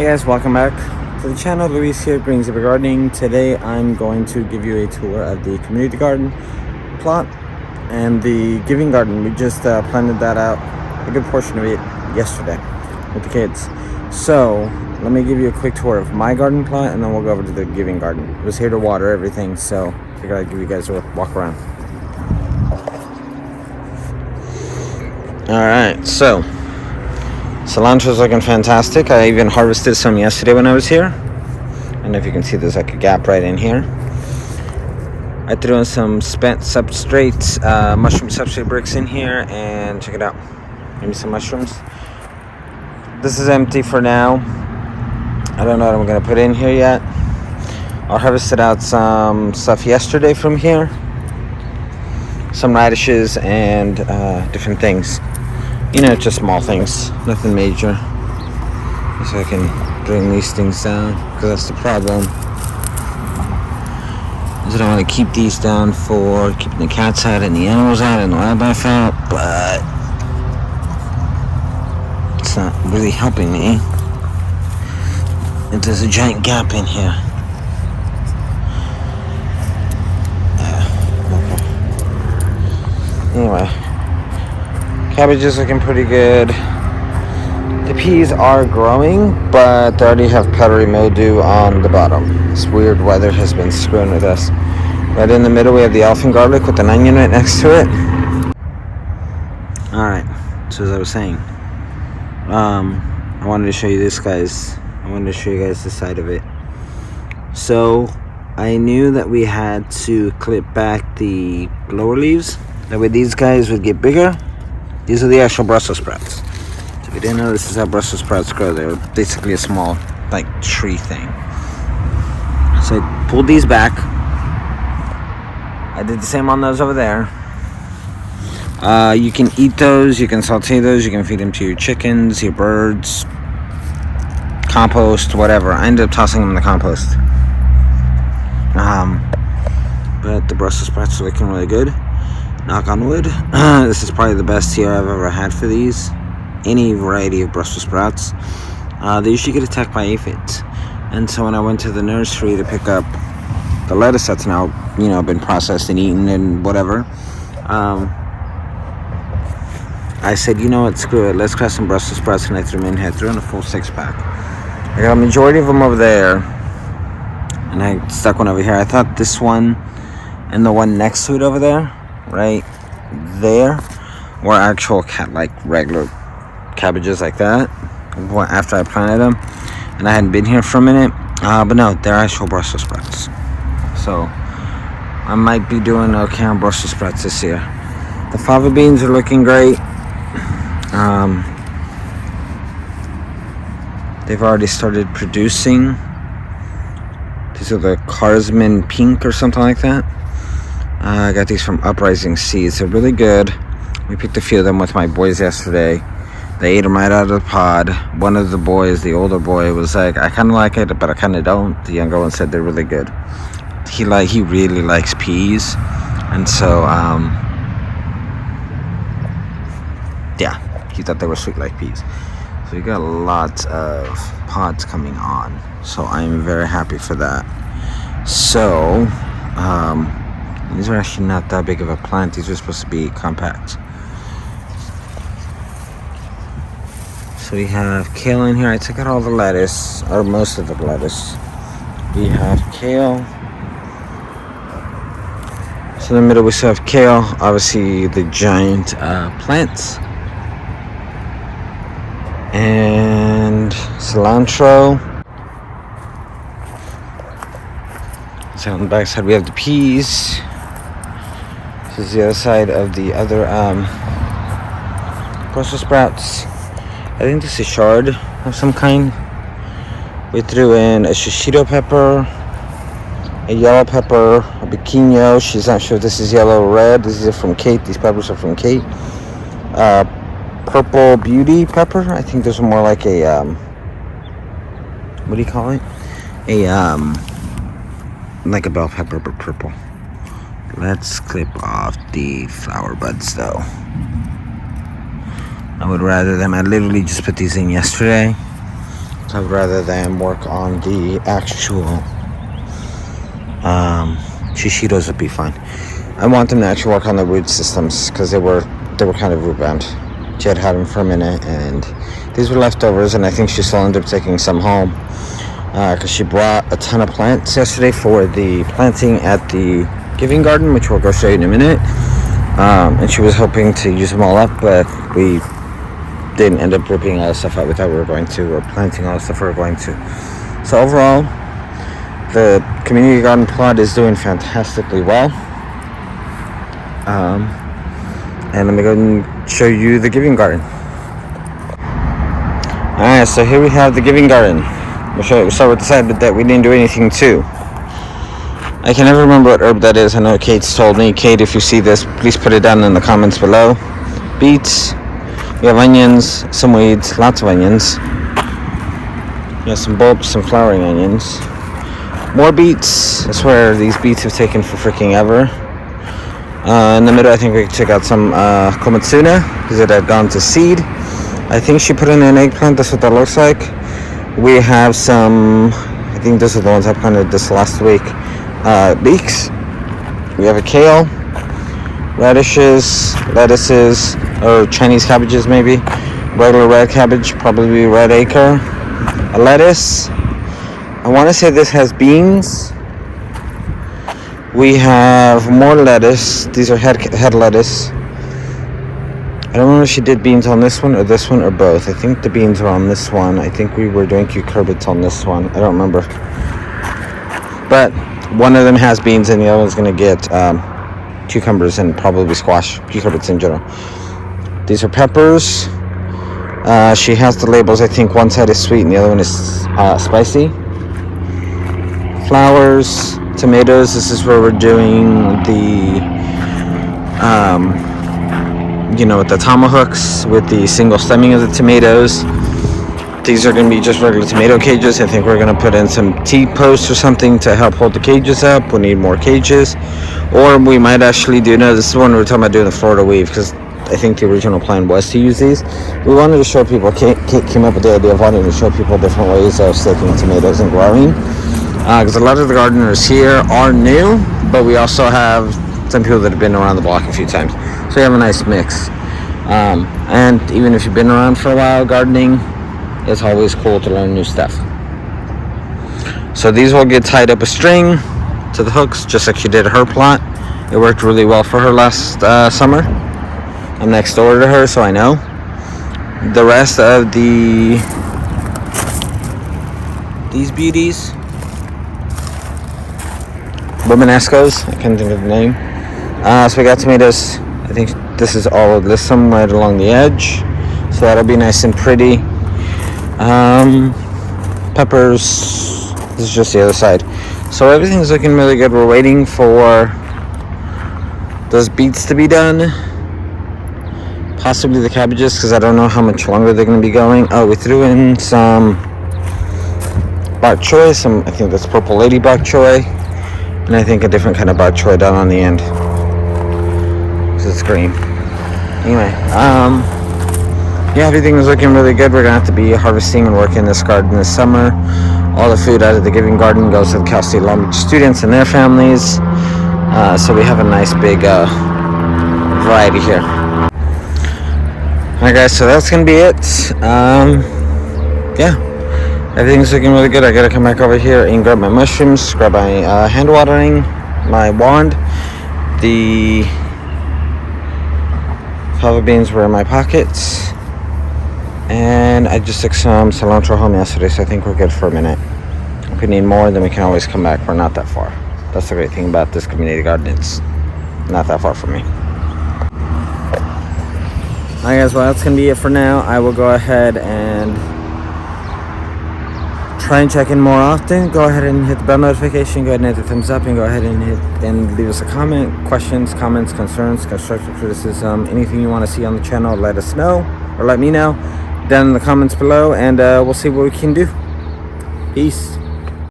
Hey guys, welcome back to the channel. Luis here, Greens of Gardening. Today I'm going to give you a tour of the community garden plot and the giving garden. We just planted that out, a good portion of it, yesterday with the kids. So let me give you a quick tour of my garden plot and then we'll go over to the giving garden. I was here to water everything, so I figured I'd give you guys a walk around. Alright, so cilantro's looking fantastic. I even harvested some yesterday when I was here. I don't know if you can see there's like a gap right in here. I threw in some spent substrates, mushroom substrate bricks in here, and check it out. Give me some mushrooms. This is empty for now. I don't know what I'm gonna put in here yet. I harvested out some stuff yesterday from here. Some radishes and different things. You know, just small things, nothing major. So I can bring these things down, because that's the problem. Is that I want to keep these down for keeping the cats out and the animals out and the wildlife out, but it's not really helping me. And there's a giant gap in here. Okay. Anyway. Cabbage is looking pretty good. The peas are growing, but they already have powdery mildew on the bottom. This weird weather has been screwing with us. Right in the middle we have the elephant garlic with an onion right next to it. Alright, so as I was saying, I wanted to show you this, guys. I wanted to show you guys the side of it. So I knew that we had to clip back the lower leaves. That way these guys would get bigger. These are the actual Brussels sprouts. So if you didn't know, this is how Brussels sprouts grow. They're basically a small, like, tree thing. So I pulled these back. I did the same on those over there. You can eat those, you can saute those, you can feed them to your chickens, your birds, compost, whatever. I ended up tossing them in the compost. But the Brussels sprouts are looking really good. Knock on wood. This is probably the best year I've ever had for these. Any variety of Brussels sprouts. They usually get attacked by aphids. And so when I went to the nursery to pick up the lettuce that's now, been processed and eaten and whatever, I said, you know what, screw it. Let's crack some Brussels sprouts, and I threw them in. I threw in a full 6-pack. I got a majority of them over there, and I stuck one over here. I thought this one and the one next to it over there, right there, were actual regular cabbages like that after I planted them, and I hadn't been here for a minute, but no, they're actual Brussels sprouts. So I might be doing okay on Brussels sprouts this year. The fava beans are looking great. They've already started producing. These are the Carsman Pink or something like that. I got these from Uprising Seeds. They're really good. We picked a few of them with my boys yesterday. They ate them right out of the pod. One of the boys, the older boy, was like, I kind of like it, but I kind of don't. The younger one said they're really good. He really likes peas. And so, yeah, he thought they were sweet like peas. So we got lots of pods coming on. So I'm very happy for that. So, these are actually not that big of a plant. These are supposed to be compact. So we have kale in here. I took out all the lettuce, or most of the lettuce. We have kale. So in the middle we still have kale. Obviously the giant plants. And cilantro. So on the back side we have the peas. This is the other side of the other Brussels sprouts. I think this is chard of some kind. We threw in a shishito pepper, a yellow pepper, a pequeño. She's not sure if this is yellow or red. These are from Kate. These peppers are from Kate. Purple beauty pepper. I think those are more like a what do you call it? Like a bell pepper, but purple. Let's clip off the flower buds though. I would rather them. I literally just put these in yesterday. rather than work on the actual shishitos would be fine. I want them to actually work on the root systems because they were kind of root bound. She had them for a minute, and these were leftovers, and I think she still ended up taking some home because she brought a ton of plants yesterday for the planting at the Giving Garden, which we'll go show you in a minute. And she was hoping to use them all up, but we didn't end up ripping all the stuff out we thought we were going to, or planting all the stuff we were going to. So overall, the community garden plot is doing fantastically well. And let me go and show you the Giving Garden. Alright, so here we have the Giving Garden. We'll start with the side that we didn't do anything to. I can never remember what herb that is. I know Kate's told me. Kate, if you see this, please put it down in the comments below. Beets. We have onions, some weeds, lots of onions. We have some bulbs, some flowering onions. More beets. I swear these beets have taken for freaking ever. In the middle, I think we took out some komatsuna because it had gone to seed. I think she put in an eggplant. That's what that looks like. We have some, I think those are the ones I planted this last week, leeks. We have a kale, radishes, lettuces, or Chinese cabbages maybe. Regular red cabbage, probably red acre. A lettuce. I want to say this has beans. We have more lettuce. These are head lettuce. I don't know if she did beans on this one or both. I think the beans are on this one. I think we were doing cucurbits on this one. I don't remember. But one of them has beans and the other one's going to get cucumbers and probably squash. Cucurbits in general. These are peppers. She has the labels. I think one side is sweet and the other one is spicy. Flowers. Tomatoes. This is where we're doing the with the tomahawks with the single stemming of the tomatoes. These are going to be just regular tomato cages. I think we're going to put in some T-posts or something to help hold the cages up. We need more cages, or we might actually do, no, this is one we were talking about doing the Florida weave, because I think the original plan was to use these. We wanted to show people, Kate came up with the idea of wanting to show people different ways of staking tomatoes and growing. Because a lot of the gardeners here are new, but we also have some people that have been around the block a few times. So we have a nice mix. And even if you've been around for a while gardening, it's always cool to learn new stuff. So these will get tied up a string to the hooks, just like she did her plot. It worked really well for her last summer. I'm next door to her, so I know. The rest of these beauties, Romanescos, I can't think of the name. So we got tomatoes. I think this is all of this, some right along the edge. So that'll be nice and pretty. Peppers. This is just the other side. So everything's looking really good. We're waiting for those beets to be done. Possibly the cabbages, because I don't know how much longer they're going to be going. Oh, we threw in some bok choy. I think that's purple lady bok choy. And I think a different kind of bok choy down on the end, because it's green. Anyway, yeah, everything is looking really good. We're going to have to be harvesting and working this garden this summer. All the food out of the Giving Garden goes to the Cal State Long Beach students and their families. So we have a nice big variety here. Alright guys, so that's going to be it. Yeah, everything's looking really good. I got to come back over here and grab my mushrooms, grab my hand watering, my wand. The fava beans were in my pockets. And I just took some cilantro home yesterday, so I think we're good for a minute. If we need more, then we can always come back. We're not that far. That's the great thing about this community garden. It's not that far from me. Alright guys, well that's going to be it for now. I will go ahead and try and check in more often. Go ahead and hit the bell notification. Go ahead and hit the thumbs up, and go ahead and leave us a comment. Questions, comments, concerns, constructive criticism, anything you want to see on the channel, let us know, or let me know down in the comments below, and we'll see what we can do. Peace.